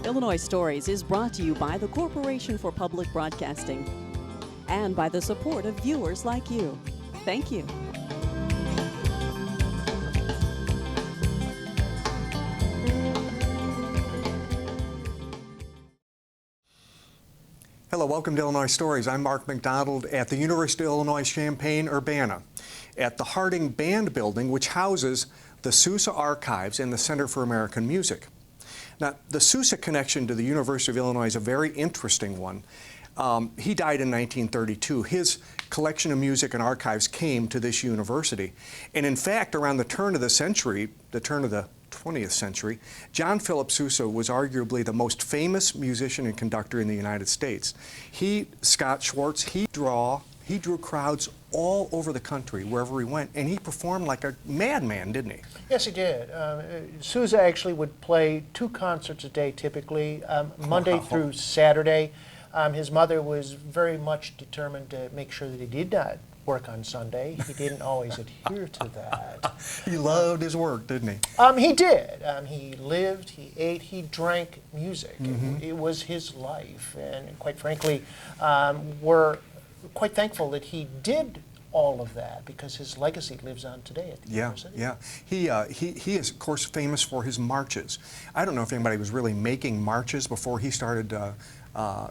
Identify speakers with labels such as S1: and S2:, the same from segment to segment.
S1: Illinois Stories is brought to you by the Corporation for Public Broadcasting and by the support of viewers like you. Thank you.
S2: Hello, welcome to Illinois Stories. I'm Mark McDonald at the University of Illinois Champaign-Urbana at the Harding Band Building, which houses the Sousa Archives and the Center for American Music. Now, the Sousa connection to the University of Illinois is a very interesting one. He died in 1932. His collection of music and archives came to this university. And in fact, around the turn of the century, the turn of the 20th century, John Philip Sousa was arguably the most famous musician and conductor in the United States. Scott Schwartz, he drew crowds all over the country, wherever he went, and he performed like a madman, didn't he?
S3: Yes, he did. Sousa actually would play 2 concerts a day, typically, Monday through Saturday. His mother was very much determined to make sure that he did not work on Sunday. He didn't always adhere to that.
S2: He loved his work, didn't he?
S3: He did. He lived, he ate, he drank music. It was his life, and quite frankly, we're quite thankful that he did all of that because his legacy lives on today at the university.
S2: Yeah. He is, of course, famous for his marches. I don't know if anybody was really making marches before he started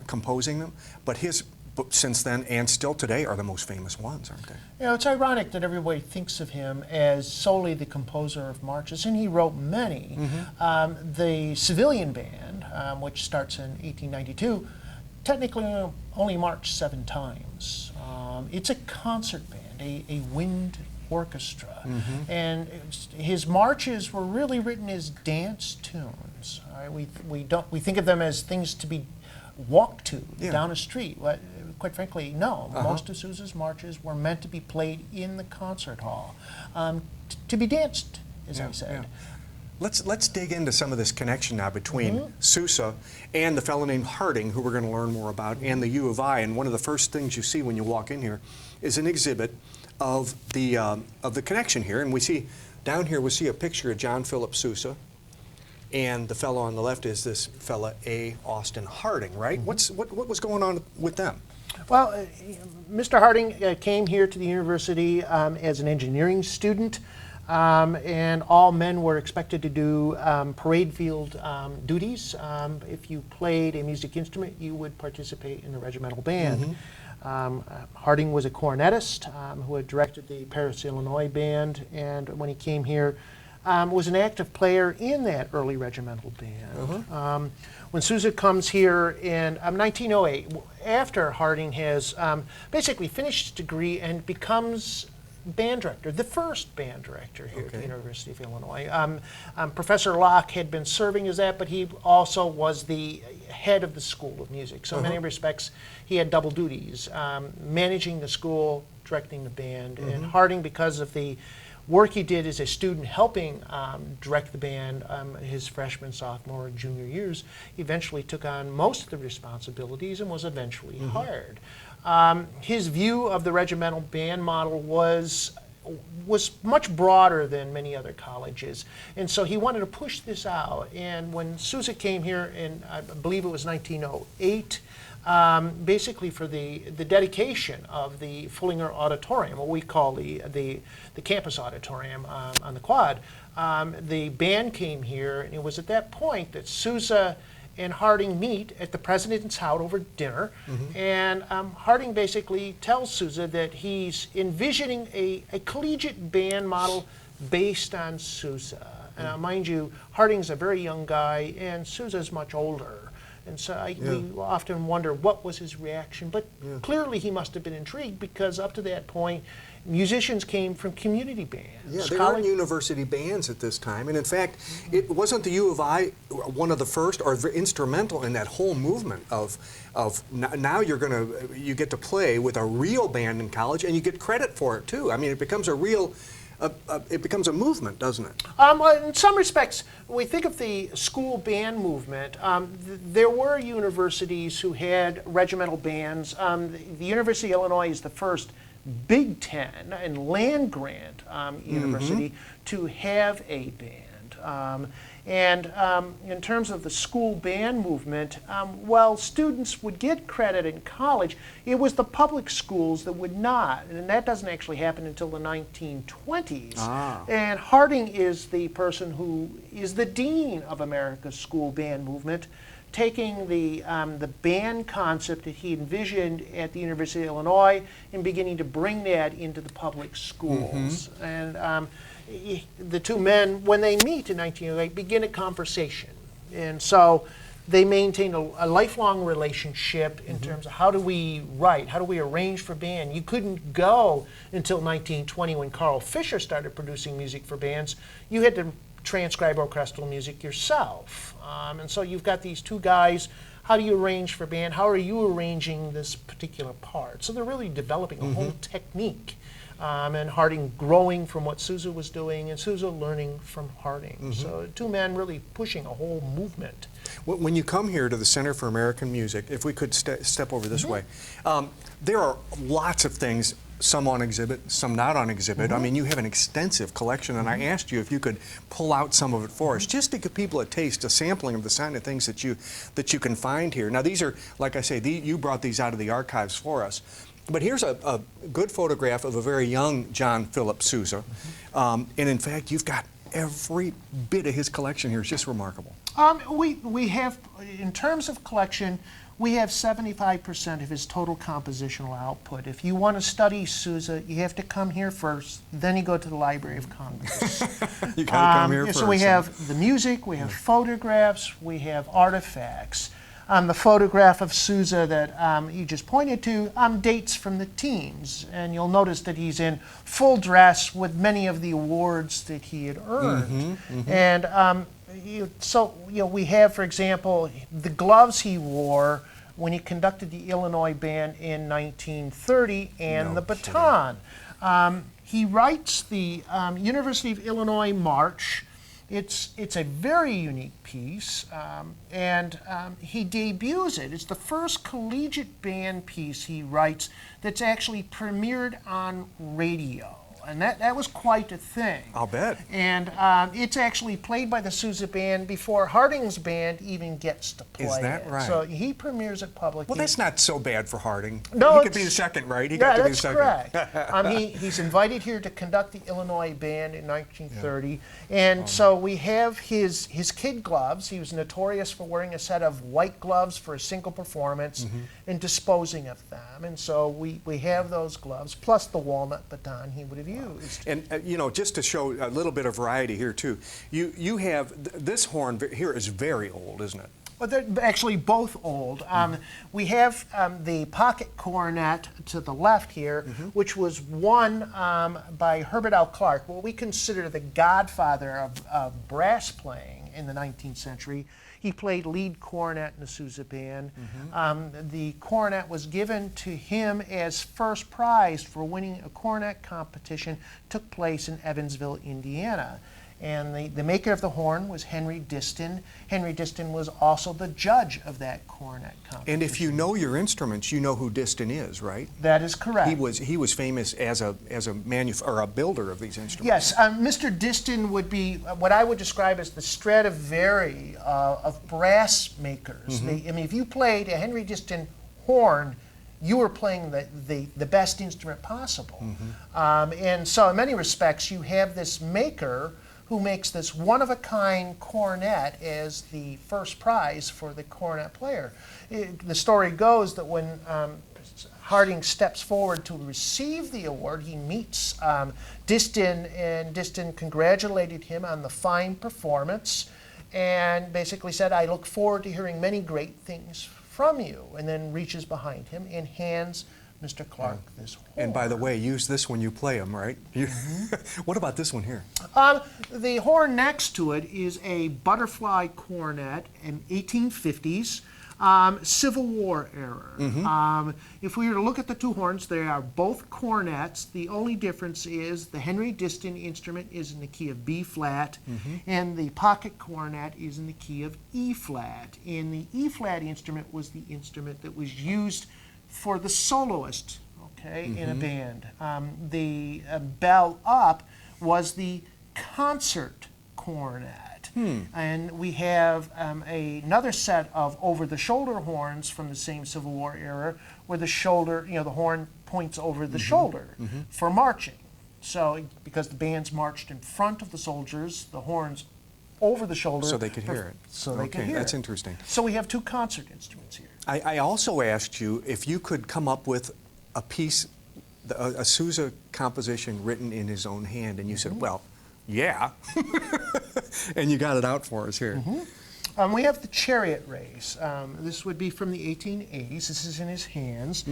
S2: composing them, but his since then and still today are the most famous ones, aren't they?
S3: You know, it's ironic that everybody thinks of him as solely the composer of marches, and he wrote many. The Civilian Band, which starts in 1892, technically only marched 7 times. It's a concert band, a wind orchestra, and his marches were really written as dance tunes. We think of them as things to be walked to down a street. Quite frankly, no. Most of Sousa's marches were meant to be played in the concert hall, to be danced, as I said.
S2: Let's dig into some of this connection now between Sousa and the fellow named Harding, who we're going to learn more about, and the U of I. And one of the first things you see when you walk in here is an exhibit of the connection here. And we see down here, we see a picture of John Philip Sousa, and the fellow on the left is this fella A. Austin Harding, right? What was going on with them?
S3: Well, Mr. Harding came here to the university as an engineering student. And all men were expected to do parade field duties. If you played a music instrument, you would participate in the regimental band. Harding was a cornetist who had directed the Paris, Illinois band, and when he came here, was an active player in that early regimental band. When Sousa comes here in 1908, after Harding has basically finished his degree and becomes band director, the first band director here at the University of Illinois. Professor Locke had been serving as that, but he also was the head of the School of Music. So in many respects, he had double duties, managing the school, directing the band. And Harding, because of the work he did as a student helping direct the band his freshman, sophomore, and junior years, eventually took on most of the responsibilities and was eventually hired. His view of the regimental band model was much broader than many other colleges, and so he wanted to push this out. And when Sousa came here in, I believe it was 1908, basically for the dedication of the Fullinger Auditorium, what we call the campus auditorium on the quad, the band came here, and it was at that point that Sousa and Harding meet at the president's house over dinner, and Harding basically tells Sousa that he's envisioning a collegiate band model based on Sousa. And mind you, Harding's a very young guy, and Sousa's much older. And so we often wonder what was his reaction, but clearly he must have been intrigued because up to that point, musicians came from community bands.
S2: Yeah, they weren't university bands at this time, and in fact, it wasn't the U of I one of the first or instrumental in that whole movement of now you get to play with a real band in college, and you get credit for it too. I mean, it becomes a real. It becomes a movement, doesn't it?
S3: Well, in some respects, when we think of the school band movement, there were universities who had regimental bands. The University of Illinois is the first Big Ten and land-grant university to have a band. In terms of the school band movement, while students would get credit in college, it was the public schools that would not, and that doesn't actually happen until the 1920s. And Harding is the person who is the dean of America's school band movement, taking the band concept that he envisioned at the University of Illinois and beginning to bring that into the public schools. And the two men, when they meet in 1908, begin a conversation. And so they maintain a lifelong relationship in terms of how do we write, how do we arrange for band. You couldn't go until 1920 when Carl Fischer started producing music for bands. You had to transcribe orchestral music yourself. And so you've got these two guys. How do you arrange for band? How are you arranging this particular part? So they're really developing a whole technique. And Harding growing from what Sousa was doing, and Sousa learning from Harding. So two men really pushing a whole movement.
S2: When you come here to the Center for American Music, if we could step over this way, there are lots of things, some on exhibit, some not on exhibit. I mean, you have an extensive collection, and I asked you if you could pull out some of it for us, just to give people a taste, a sampling of the kind of things that you can find here. Now, these are, like I say, you brought these out of the archives for us. But here's a good photograph of a very young John Philip Sousa. And in fact, you've got every bit of his collection here. It's just remarkable.
S3: We have, in terms of collection, we have 75% of his total compositional output. If you want to study Sousa, you have to come here first, then you go to the Library of Congress.
S2: You gotta come here first.
S3: So we have the music, we have photographs, we have artifacts. The photograph of Sousa that you just pointed to dates from the teens, and you'll notice that he's in full dress with many of the awards that he had earned. And we have, for example, the gloves he wore when he conducted the Illinois Band in 1930, and the baton. He writes the University of Illinois March. It's a very unique piece, and he debuts it. It's the first collegiate band piece he writes that's actually premiered on radio. And that was quite a thing.
S2: I'll bet.
S3: And it's actually played by the Sousa Band before Harding's band even gets to play it.
S2: Is that right?
S3: So he premieres it publicly.
S2: Well, that's not so bad for Harding.
S3: No,
S2: he could be the second, right? He got to be the second.
S3: That's correct. He's invited here to conduct the Illinois Band in 1930. And so we have his kid gloves. He was notorious for wearing a set of white gloves for a single performance and disposing of them. And so we have those gloves, plus the walnut baton he would have used.
S2: And just to show a little bit of variety here too, you have this horn here is very old, isn't it?
S3: Well, they're actually both old. We have the pocket cornet to the left here, which was won by Herbert L. Clark, what we consider the godfather of brass playing in the 19th century. He played lead cornet in the Sousa Band. The cornet was given to him as first prize for winning a cornet competition. Took place in Evansville, Indiana. And the maker of the horn was Henry Diston. Henry Diston was also the judge of that cornet competition.
S2: And if you know your instruments, you know who Diston is, right?
S3: That is correct.
S2: He was famous as a builder of these instruments.
S3: Yes, Mr. Diston would be what I would describe as the Stradivari of brass makers. If you played a Henry Diston horn, you were playing the best instrument possible. And so in many respects, you have this maker who makes this one-of-a-kind cornet as the first prize for the cornet player. The story goes that when Harding steps forward to receive the award, he meets Diston, and Diston congratulated him on the fine performance and basically said, "I look forward to hearing many great things from you," and then reaches behind him and hands Mr. Clark this horn.
S2: And by the way, use this when you play them, right? What about this one here?
S3: The horn next to it is a butterfly cornet in 1850s, Civil War era. If we were to look at the two horns, they are both cornets. The only difference is the Henry Diston instrument is in the key of B flat, and the pocket cornet is in the key of E flat. And the E flat instrument was the instrument that was used for the soloist, in a band. The bell up was the concert cornet. And we have another set of over-the-shoulder horns from the same Civil War era, where the shoulder, the horn points over the shoulder for marching. So, because the bands marched in front of the soldiers, the horns over the shoulder.
S2: So they could hear it.
S3: So they could hear
S2: that's
S3: it.
S2: interesting.
S3: So we have two concert instruments here.
S2: I also asked you if you could come up with a piece, a Sousa composition written in his own hand, and you said, well, yeah. And you got it out for us here.
S3: We have the Chariot Race. This would be from the 1880s. This is in his hands.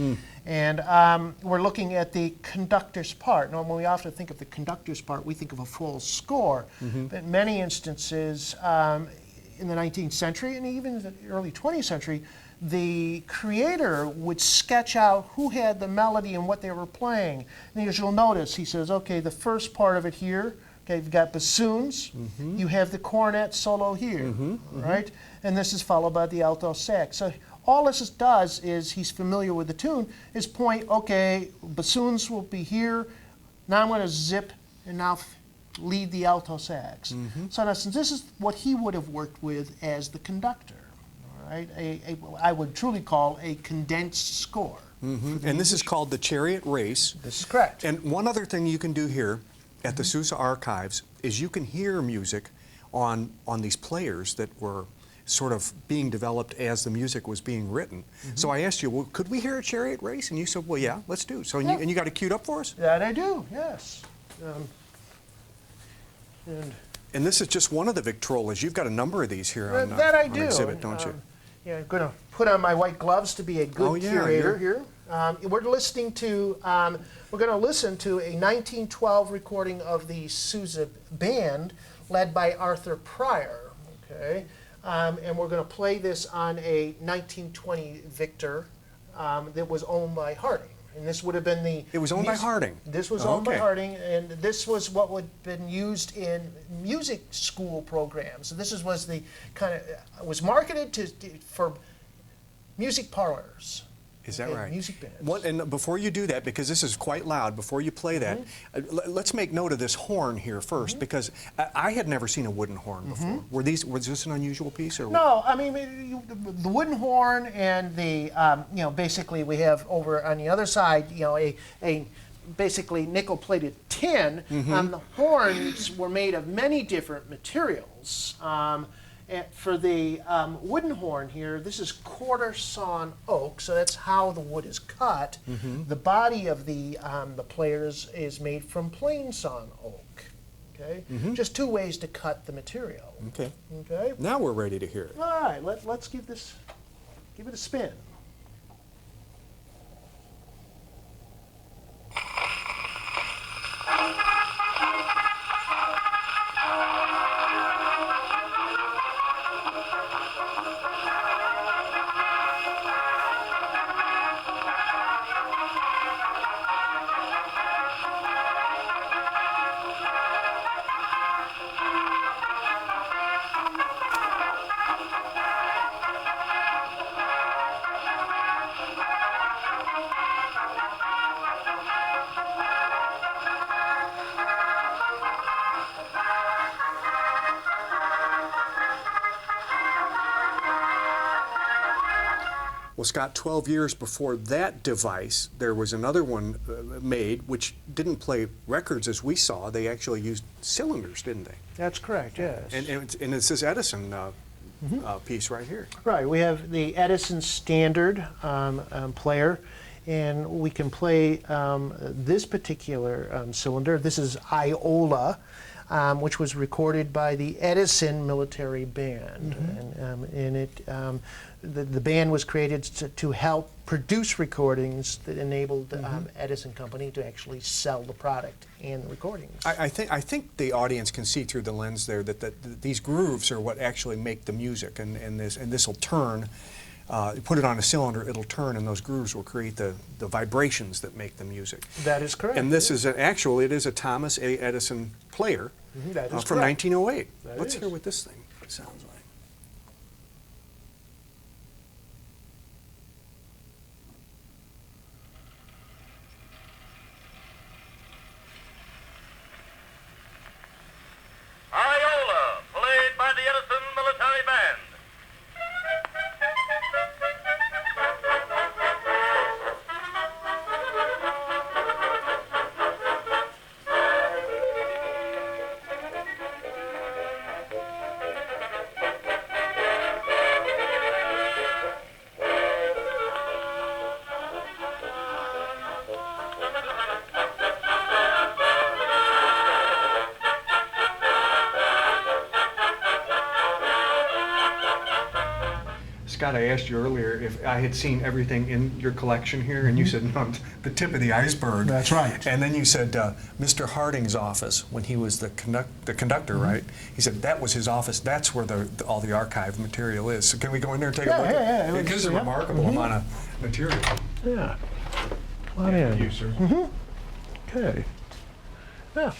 S3: And we're looking at the conductor's part. Normally, we often think of the conductor's part, we think of a full score. But in many instances, in the 19th century and even the early 20th century, the creator would sketch out who had the melody and what they were playing. And as you'll notice, he says, okay, the first part of it here, okay, you've got bassoons, you have the cornet solo here, right? And this is followed by the alto sax. So all this does is, he's familiar with the tune, is point, okay, bassoons will be here, now I'm going to zip and now lead the alto sax. So in essence, this is what he would have worked with as the conductor, all right? I would truly call a condensed score.
S2: And this is called the Chariot Race.
S3: This is correct.
S2: And one other thing you can do here at the Sousa Archives is you can hear music on these players that were sort of being developed as the music was being written. So I asked you, well, could we hear a Chariot Race? And you said, well, yeah, let's do. So and you got it queued up for us?
S3: That I do, yes.
S2: And this is just one of the Victrolas. You've got a number of these here on,
S3: that I
S2: on
S3: do.
S2: exhibit, don't you?
S3: Yeah, I'm going to put on my white gloves to be a good curator here. We're listening to, we're going to listen to a 1912 recording of the Sousa Band, led by Arthur Pryor. Okay, and we're going to play this on a 1920 Victor that was owned by Harding. And this would have been the...
S2: It was owned by Harding?
S3: This was owned by Harding, and this was what would have been used in music school programs. So this was the kind of... was marketed for music parlors.
S2: Is that right?
S3: Music bands.
S2: And before you do that, because this is quite loud, before you play that, let's make note of this horn here first, because I had never seen a wooden horn before. Was this an unusual piece? Or
S3: no, I mean, the wooden horn and the, basically we have over on the other side, a basically nickel-plated tin. The horns were made of many different materials. For the wooden horn here, this is quarter sawn oak, so that's how the wood is cut. The body of the players is made from plain sawn oak. Okay, just two ways to cut the material.
S2: Okay.
S3: Okay.
S2: Now we're ready to hear it.
S3: All right, let's give it a spin.
S2: Well, Scott, 12 years before that device, there was another one made which didn't play records as we saw. They actually used cylinders, didn't they?
S3: That's correct, yes.
S2: And it's this Edison piece right here.
S3: Right, we have the Edison Standard player, and we can play this particular cylinder. This is Iola, which was recorded by the Edison Military Band. And the band was created to help produce recordings that enabled Edison Company to actually sell the product and the recordings.
S2: I think the audience can see through the lens there that these grooves are what actually make the music, and this will turn. You put it on a cylinder, it'll turn, and those grooves will create the vibrations that make the music.
S3: That is correct.
S2: And this is it is a Thomas A. Edison player
S3: that is
S2: from
S3: correct.
S2: 1908.
S3: That
S2: Let's
S3: is.
S2: hear what this thing sounds like.
S4: Iola, played by the Citizen Military Band.
S2: Scott, I asked you earlier if I had seen everything in your collection here, and you said, no, the tip of the iceberg.
S3: That's right.
S2: And then you said Mr. Harding's office, when he was the conductor, right? He said that was his office. That's where all the archive material is. So can we go in there and take a look?
S3: Yeah.
S2: It gives a remarkable amount of material.
S3: Yeah. Thank
S2: you, sir.
S3: Okay. Yeah.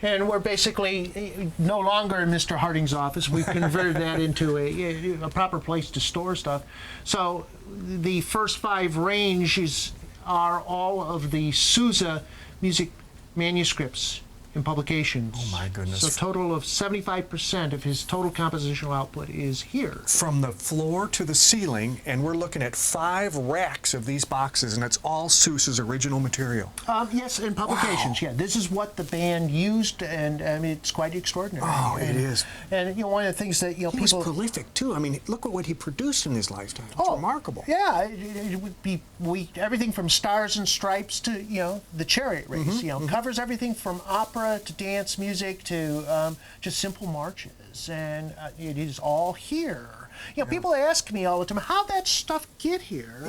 S3: And we're basically no longer in Mr. Harding's office. We've converted that into a proper place to store stuff. So the first 5 ranges are all of the Sousa music manuscripts and publications.
S2: Oh my goodness.
S3: So a total of 75% of his total compositional output is here.
S2: From the floor to the ceiling, and we're looking at 5 racks of these boxes, and it's all Sousa's original material.
S3: Yes, and publications.
S2: Wow.
S3: Yeah, this is what the band used, and I mean, it's quite extraordinary.
S2: Oh, it is.
S3: And one of the things that
S2: He
S3: people
S2: was prolific too. I mean, look at what he produced in his lifetime. It's remarkable.
S3: Yeah, it would be everything from Stars and Stripes to the Chariot Race. Covers everything from opera to dance music to just simple marches, and it is all here. People ask me all the time, how'd that stuff get here?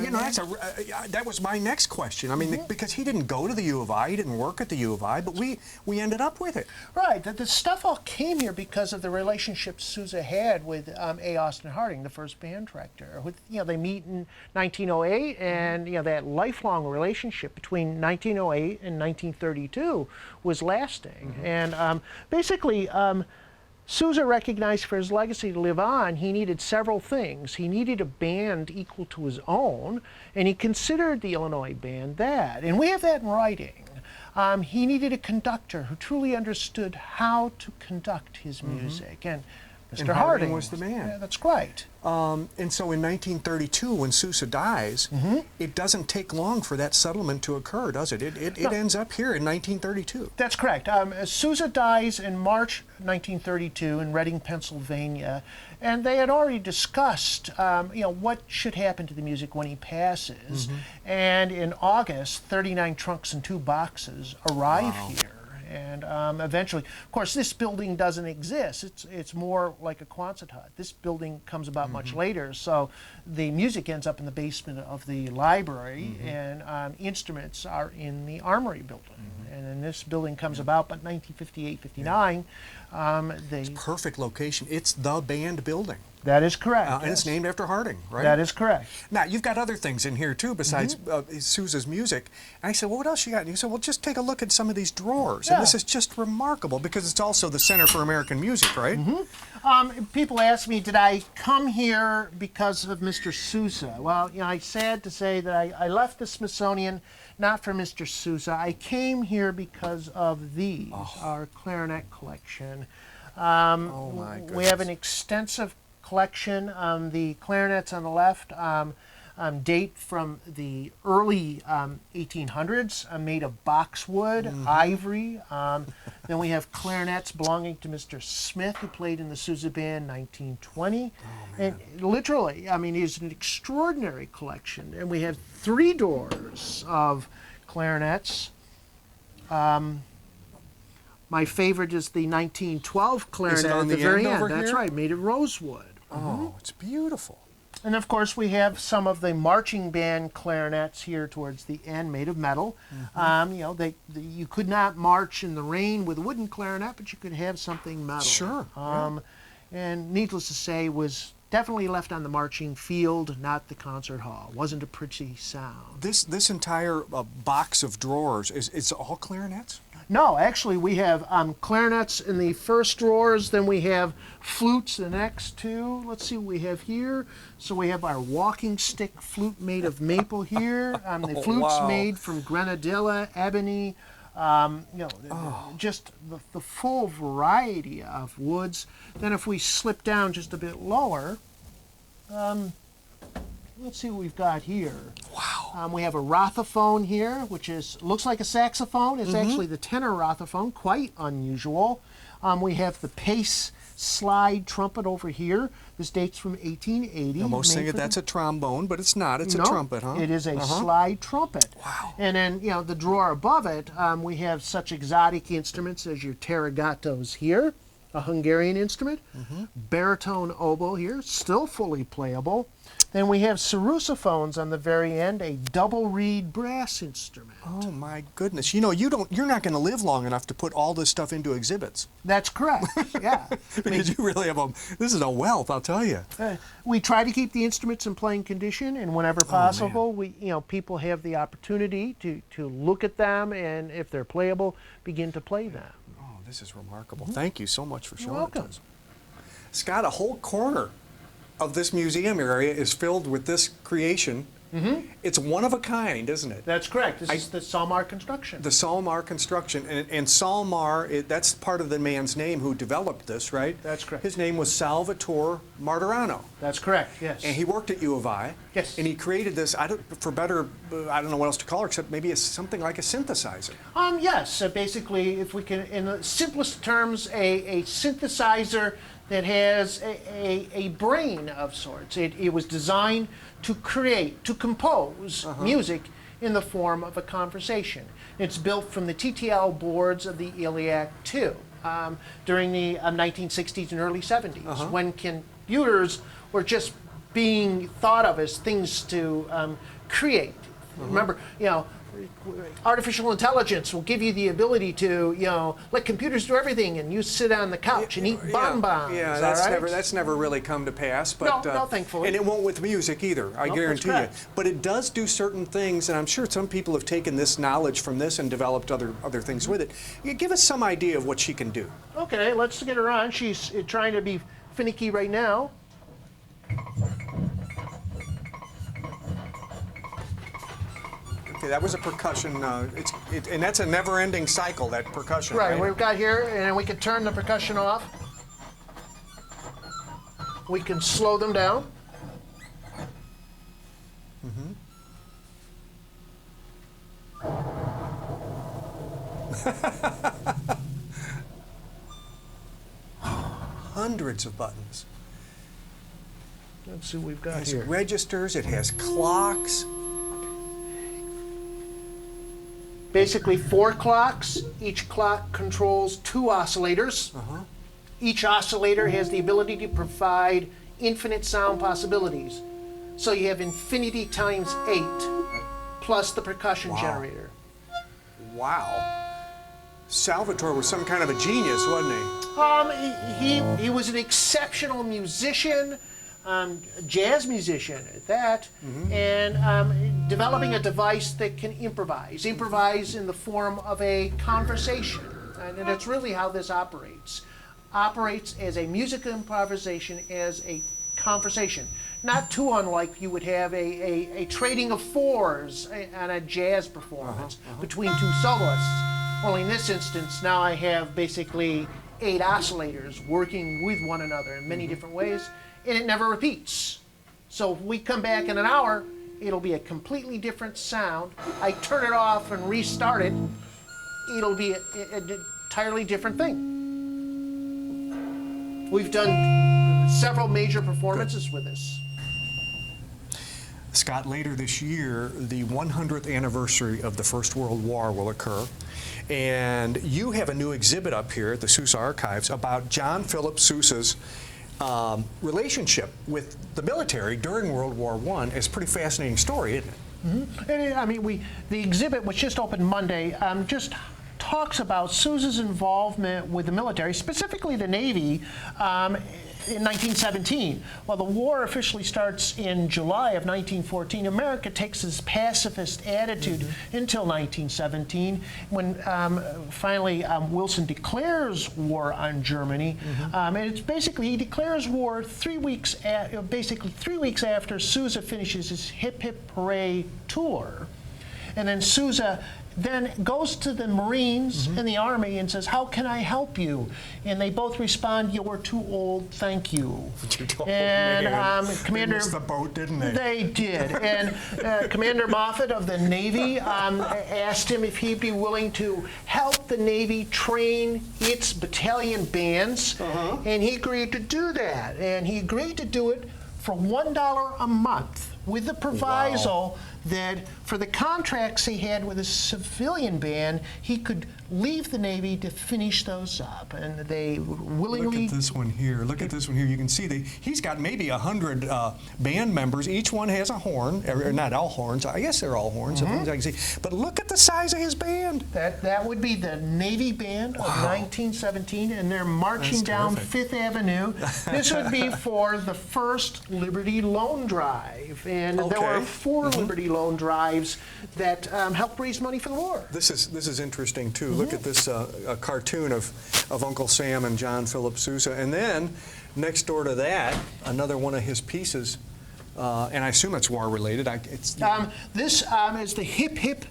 S2: That was my next question. I mean, because he didn't go to the U of I, he didn't work at the U of I, but we ended up with it.
S3: Right. The stuff all came here because of the relationship Sousa had with A. Austin Harding, the first band director. They meet in 1908, and that lifelong relationship between 1908 and 1932 was lasting. And basically, Sousa recognized for his legacy to live on, he needed several things. He needed a band equal to his own, and he considered the Illinois band that. And we have that in writing. He needed a conductor who truly understood how to conduct his music. And Mr. Harding
S2: was the man.
S3: Yeah, that's right.
S2: And so in 1932, when Sousa dies, it doesn't take long for that settlement to occur, does it? It ends up here in 1932.
S3: That's correct. Sousa dies in March 1932 in Reading, Pennsylvania, and they had already discussed, what should happen to the music when he passes. And in August, 39 trunks and 2 boxes arrive here. And eventually, of course, this building doesn't exist. It's more like a Quonset hut. This building comes about much later, so the music ends up in the basement of the library, and instruments are in the Armory building. And then this building comes about 1958-59.
S2: It's perfect location. It's the band building.
S3: That is correct.
S2: And it's named after Harding, right?
S3: That is correct.
S2: Now, you've got other things in here, too, besides Sousa's music. And I said, well, what else you got? And you said, well, just take a look at some of these drawers. And this is just remarkable because it's also the Center for American Music, right?
S3: People ask me, did I come here because of Mr. Sousa? Well, I'm sad to say that I left the Smithsonian not for Mr. Sousa. I came here because of these, our Clarinet Collection.
S2: Oh, my goodness.
S3: We have an extensive collection. The clarinets on the left date from the early 1800s, made of boxwood, ivory. Then we have clarinets belonging to Mr. Smith, who played in the Sousa Band 1920. And literally, it's an extraordinary collection. And we have 3 doors of clarinets. My favorite is the 1912 clarinet
S2: at
S3: the very end.
S2: over
S3: That's
S2: here?
S3: right, made of rosewood.
S2: Oh, it's beautiful.
S3: And of course, we have some of the marching band clarinets here towards the end, made of metal. You could not march in the rain with a wooden clarinet, but you could have something metal.
S2: Sure.
S3: And needless to say, was definitely left on the marching field, not the concert hall. Wasn't a pretty sound.
S2: This entire box of drawers, it's all clarinets?
S3: No, actually, we have clarinets in the first drawers, then we have flutes the next 2. Let's see what we have here. So we have our walking stick flute made of maple here. The flute's made from grenadilla, ebony, Just the full variety of woods. Then if we slip down just a bit lower, let's see what we've got here.
S2: Wow.
S3: We have a rothophone here, which looks like a saxophone. It's actually the tenor rothophone, quite unusual. We have the Pace slide trumpet over here. This dates from 1880.
S2: Now, most think that's a trombone, but it's not. It's a trumpet, huh?
S3: It is a slide trumpet.
S2: Wow.
S3: And then, the drawer above it, we have such exotic instruments as your taragatos here, a Hungarian instrument, baritone oboe here, still fully playable. Then we have sarrusophones on the very end, a double reed brass instrument.
S2: Oh my goodness! You're not going to live long enough to put all this stuff into exhibits.
S3: That's correct. Yeah.
S2: Because you really have this is a wealth, I'll tell you.
S3: We try to keep the instruments in playing condition, and whenever possible, people have the opportunity to look at them, and if they're playable, begin to play them.
S2: Oh, this is remarkable. Thank you so much for showing
S3: welcome.
S2: it to us. Scott, a whole corner of this museum area is filled with this creation. It's one of a kind, isn't it?
S3: That's correct. This is the Salmar construction.
S2: The Salmar construction. And Salmar, that's part of the man's name who developed this, right?
S3: That's correct.
S2: His name was Salvatore Martirano.
S3: That's correct, yes.
S2: And he worked at U of I.
S3: Yes.
S2: And he created this, I don't know what else to call it, except maybe something like a synthesizer.
S3: Yes. Basically, if we can, in the simplest terms, a synthesizer that has a brain of sorts. It was designed to compose music in the form of a conversation. It's built from the TTL boards of the Iliac II during the 1960s and early 70s, when computers were just being thought of as things to create. Remember, artificial intelligence will give you the ability to, let computers do everything, and you sit on the couch and eat bonbons.
S2: Yeah, that's never really come to pass. But,
S3: no, thankfully.
S2: And it won't with music either, I guarantee you. But it does do certain things, and I'm sure some people have taken this knowledge from this and developed other things with it. Give us some idea of what she can do.
S3: Okay, let's get her on. She's trying to be finicky right now.
S2: Okay, that was a percussion, and that's a never-ending cycle, that percussion,
S3: right?
S2: Right,
S3: we've got here, and we can turn the percussion off. We can slow them down.
S2: Hundreds of buttons.
S3: Let's see what we've got
S2: It has
S3: here.
S2: registers, it has clocks.
S3: Basically 4 clocks. Each clock controls 2 oscillators. Each oscillator has the ability to provide infinite sound possibilities. So you have infinity times 8 plus the percussion generator.
S2: Wow. Salvatore was some kind of a genius, wasn't he?
S3: He was an exceptional musician, jazz musician at that, and developing a device that can improvise in the form of a conversation. And that's really how this operates. Operates as a musical improvisation, as a conversation. Not too unlike you would have a trading of fours on a jazz performance between 2 soloists. Only in this instance, now I have basically 8 oscillators working with one another in many different ways, and it never repeats. So if we come back in an hour, it'll be a completely different sound. I turn it off and restart it, it'll be an entirely different thing. We've done several major performances with this.
S2: Scott, later this year, the 100th anniversary of the First World War will occur. And you have a new exhibit up here at the Sousa Archives about John Philip Sousa's relationship with the military during World War I. It's a pretty fascinating story, isn't it?
S3: And, I mean, the exhibit, which just opened Monday, just talks about Sousa's involvement with the military, specifically the Navy, in 1917. While the war officially starts in July of 1914, America takes this pacifist attitude until 1917, when finally Wilson declares war on Germany. And it's basically, he declares war 3 weeks, basically 3 weeks after Sousa finishes his Hip Hip Hooray tour. And then Sousa then goes to the Marines and the Army and says, "How can I help you?" And they both respond, "You're too old, thank you." And Commander,
S2: they missed the boat, didn't they?
S3: They did. And Commander Moffett of the Navy asked him if he'd be willing to help the Navy train its battalion bands, and he agreed to do that. And he agreed to do it for $1 a month, with the proviso that for the contracts he had with a civilian band, he could leave the Navy to finish those up. And they willingly...
S2: Look at this one here. Look at this one here. You can see he's got maybe 100 band members. Each one has a horn. Or not all horns. I guess they're all horns, as far as I can see. But look at the size of his band.
S3: That would be the Navy Band of 1917, and they're marching down Fifth Avenue. This would be for the first Liberty Loan Drive. And there were 4 Liberty Loan Drives that helped raise money for the war.
S2: This is interesting too. Look at this a cartoon of Uncle Sam and John Philip Sousa, and then next door to that, another one of his pieces, and I assume it's war related.
S3: This is the Hip Hip.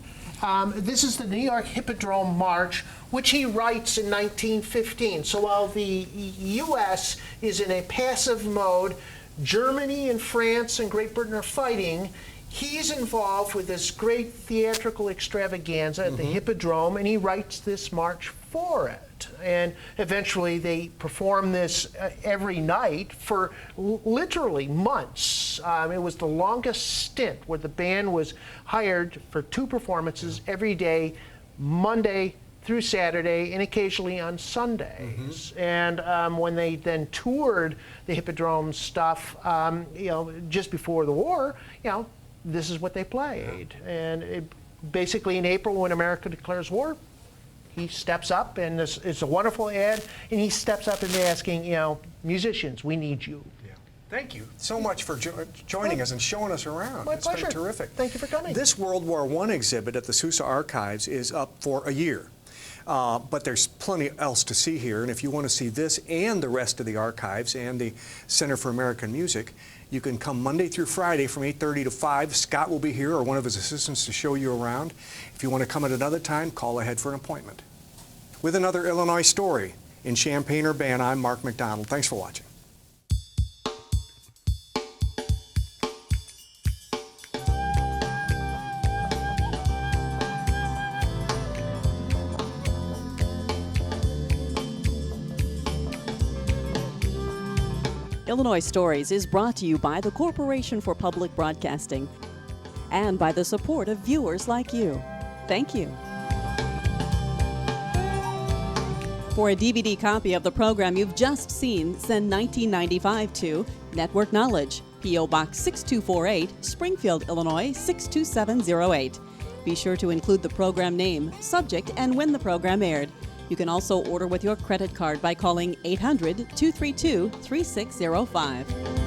S3: This is the New York Hippodrome March, which he writes in 1915. So while the U.S. is in a passive mode, Germany and France and Great Britain are fighting. He's involved with this great theatrical extravaganza at the Hippodrome, and he writes this march for it. And eventually they perform this every night for literally months. It was the longest stint where the band was hired for 2 performances every day, Monday through Saturday, and occasionally on Sundays. And when they then toured the Hippodrome stuff, just before the war, this is what they played. And basically in April, when America declares war, he steps up, and this is a wonderful ad, and he steps up and asking, musicians, we need you.
S2: Yeah. Thank you so much for joining us and showing us around.
S3: My pleasure.
S2: Been terrific.
S3: Thank you for coming.
S2: This World War I exhibit at the Sousa Archives is up for a year. But there's plenty else to see here, and if you want to see this and the rest of the archives and the Center for American Music, you can come Monday through Friday from 8:30 to 5. Scott will be here, or one of his assistants, to show you around. If you want to come at another time, call ahead for an appointment. With another Illinois story in Champaign-Urbana, I'm Mark McDonald. Thanks for watching.
S1: Illinois Stories is brought to you by the Corporation for Public Broadcasting and by the support of viewers like you. Thank you. For a DVD copy of the program you've just seen, send $19.95 to Network Knowledge, P.O. Box 6248, Springfield, Illinois 62708. Be sure to include the program name, subject, and when the program aired. You can also order with your credit card by calling 800-232-3605.